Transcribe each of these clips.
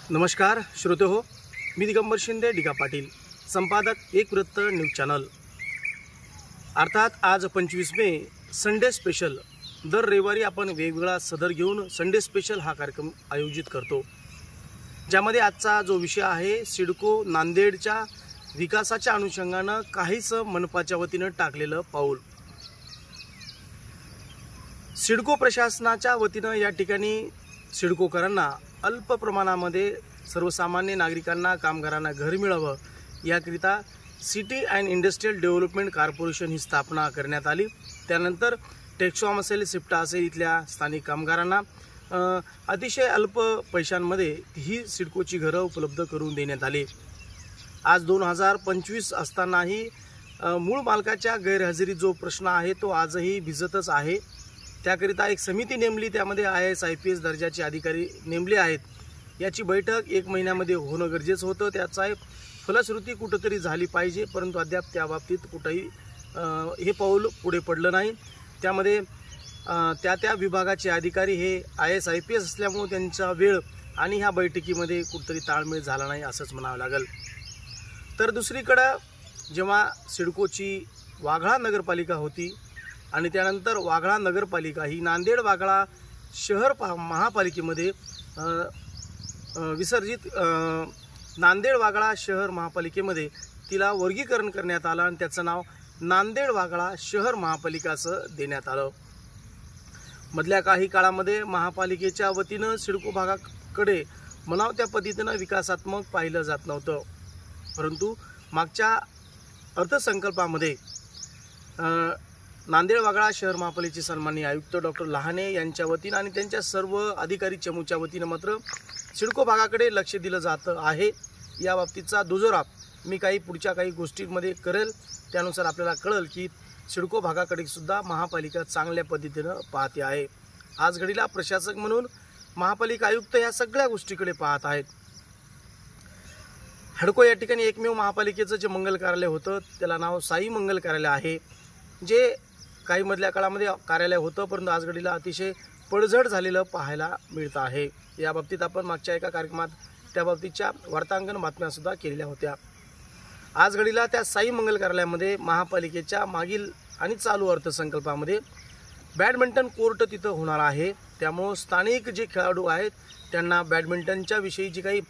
नमस्कार श्रोते हो, मी दिगंबर शिंदे डिगा पाटील, संपादक एक वृत्त न्यूज चॅनल। अर्थात आज 25 मे संडे स्पेशल। दर रविवारी आपण वेगवेगळा सदर घेऊन संडे स्पेशल हा कार्यक्रम आयोजित करतो, ज्यामध्ये आजचा जो विषय आहे सिडको नांदेडच्या विकासाच्या अनुषंगाने काहीच मनपाच्या वतीने टाकलेलं पाऊल। सिडको प्रशासनाच्या वतीने या ठिकाणी सिडकोकरांना अल्प प्रमाणामध्ये सर्वसामान्य नागरिकांना कामगारांना घर मिळावं याकरिता city and industrial development corporation ही स्थापना करण्यात आली। त्यानंतर टेक्सॉम असेल, सिप्टा असेल, इथल्या स्थानिक कामगारांना अतिशय अल्प पैशांमध्ये ही सिडकोची घरं उपलब्ध करून देण्यात आली। आज 2025 असतानाही मूळ मालकाच्या गैरहजेरीत जो प्रश्न आहे तो आजही भिजतच आहे। त्याकरिता एक समिती नेमली, त्यामध्ये IAS IPS दर्जाचे अधिकारी नेमले आहेत। याची बैठक 1 महिन्यामध्ये होणं गरजेचं होतं। त्याचा फलश्रुती कुठंतरी झाली पाहिजे, परंतु अद्याप त्या बाबतीत कुठेही हे पाऊल पुढे पडलं नाही। त्यामध्ये त्या विभागाचे अधिकारी हे IAS IPS असल्यामुळे त्यांचा वेळ आणि ह्या बैठकीमध्ये कुठंतरी ताळमेळ झाला नाही असंच म्हणावं लागेल। तर दुसरीकडे जेव्हा सिडकोची वाघळा नगरपालिका होती आणि त्यानंतर वाघळा नगरपालिका ही नांदेड वाघळा शहर महापालिकेमध्ये विसर्जित नांदेड वाघळा शहर महापालिकेमध्ये तिला वर्गीकरण करण्यात आलं आणि त्याचं नाव नांदेड वाघळा शहर महापालिका असं देण्यात आलं। मधल्या काही काळामध्ये महापालिकेच्या वतीनं सिडको भागाकडे म्हणाव त्या पद्धतीनं विकासात्मक पाहिलं जात नव्हतं, परंतु मागच्या अर्थसंकल्पामध्ये नांदेड वाघळा शहर महापालिकेचे सन्माननीय आयुक्त डॉक्टर लहाने यांच्या वतीनं आणि त्यांच्या सर्व अधिकारी चमूच्या वतीनं मात्र सिडको भागाकडे लक्ष दिलं जातं आहे। या बाबतीचा दुजोरा मी पुढच्या काही गोष्टींमध्ये करेल, त्यानुसार आपल्याला कळेल की सिडको भागाकडे सुद्धा महापालिका चांगल्या पद्धतीनं पाहते आहे। आज घडीला प्रशासक म्हणून महापालिका आयुक्त या सगळ्या गोष्टीकडे पाहत आहेत। हडको या ठिकाणी एकमेव महापालिकेचं जे मंगल कार्यालय होतं त्याला नाव साई मंगल कार्यालय आहे, जे काही मधल्या काळामध्ये कार्यालय होतं, परंतु आज घडीला अतिशय पडझड झालेलं पाहायला मिळतं आहे। या बाबतीत आपण मागच्या एका कार्यक्रमात त्या बाबतीच्या वार्तांकन बातम्या सुद्धा केलेल्या होत्या। आज घडीला त्या साई मंगल कार्यालयामध्ये महापालिकेच्या मागील आणि चालू अर्थसंकल्पामध्ये बॅडमिंटन कोर्ट तिथं होणार आहे। त्यामुळे स्थानिक जे खेळाडू आहेत त्यांना बॅडमिंटनच्या विषयी जी काही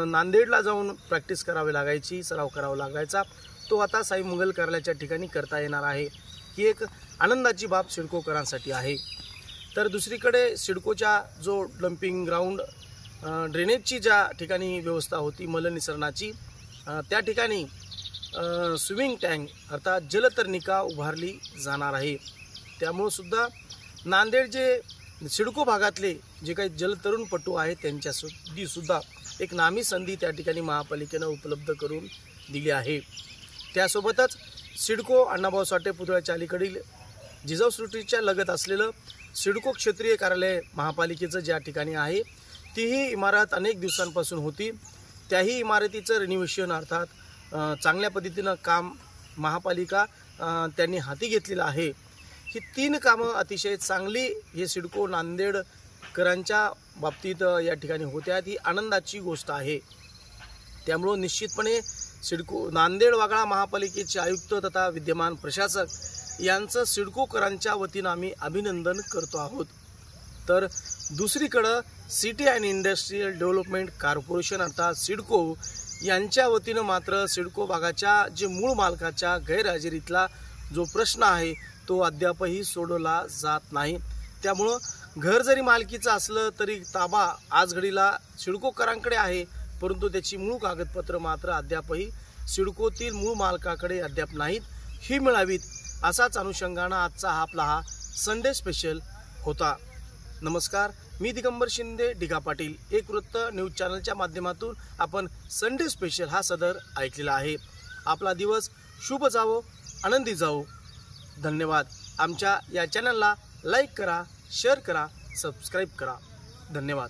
नांदेडला जाऊन प्रॅक्टिस करावी लागायची, सराव करावा लागायचा, तो आता साई मंगल कार्यालयाच्या ठिकाणी करता येणार आहे। ही एक आनंदाची बाब सिडकोकरांसाठी आहे। तर दुसरीकडे सिडकोच्या जो डम्पिंग ग्राउंड ड्रेनेजची ज्या ठिकाणी व्यवस्था होती मलनिसरणाची, त्या ठिकाणी स्विमिंग टँक अर्थात जलतरणिका उभारली जाणार आहे। त्यामुळे सुद्धा नांदेड जे सिडको भागातले जे काही जलतरणपटू आहेत त्यांच्यासाठी सुद्धा एक नामी संधी त्या ठिकाणी महापालिकेनं उपलब्ध करून दिली आहे। त्यासोबतच सिडको अण्णाभाऊ साठे पुतळ्याच्या अलीकडील जिजाऊ स्ट्रीटच्या लगत असलेलं सिडको क्षेत्रीय कार्यालय महापालिकेचं ज्या ठिकाणी आहे, तीही इमारत अनेक दिवसांपासून होती। त्याही इमारतीचं रिनोव्हेशन अर्थात चांगल्या पद्धतीनं काम महापालिका त्यांनी हाती घेतलेलं आहे। ही 3 कामं अतिशय चांगली हे सिडको नांदेडकरांच्या बाबतीत या ठिकाणी होत्या, ही आनंदाची गोष्ट आहे। त्यामुळे निश्चितपणे सिडको नांदेड वाघळा महापालिकेचे आयुक्त तथा विद्यमान प्रशासक यांचं सिडकोकरांच्या वतीनं आम्ही अभिनंदन करतो आहोत। तर दुसरीकडं city and industrial development corporation अर्थात सिडको यांच्या वतीनं मात्र सिडको भागाच्या जे मूळ मालकाच्या गैरहजेरीतला जो प्रश्न आहे तो अद्यापही सोडवला जात नाही। त्यामुळं घर जरी मालकीचं असलं तरी ताबा आज घडीला सिडकोकरांकडे आहे, परंतु त्याची मूळ कागदपत्र मात्र अद्यापही सिडकोतील मूळ मालकाकडे अद्याप नाहीत। ही मिळावीत असाच अनुषंगानं आजचा आपला संडे स्पेशल होता। नमस्कार, मी दिगंबर शिंदे डिगा पाटील, एक वृत्त न्यूज चॅनलच्या माध्यमातून आपण संडे स्पेशल हा सदर ऐकलेला आहे। आपला दिवस शुभ जावो, आनंदी जावो। धन्यवाद। आमच्या या चॅनलला लाईक करा, शेअर करा, सबस्क्राईब करा। धन्यवाद।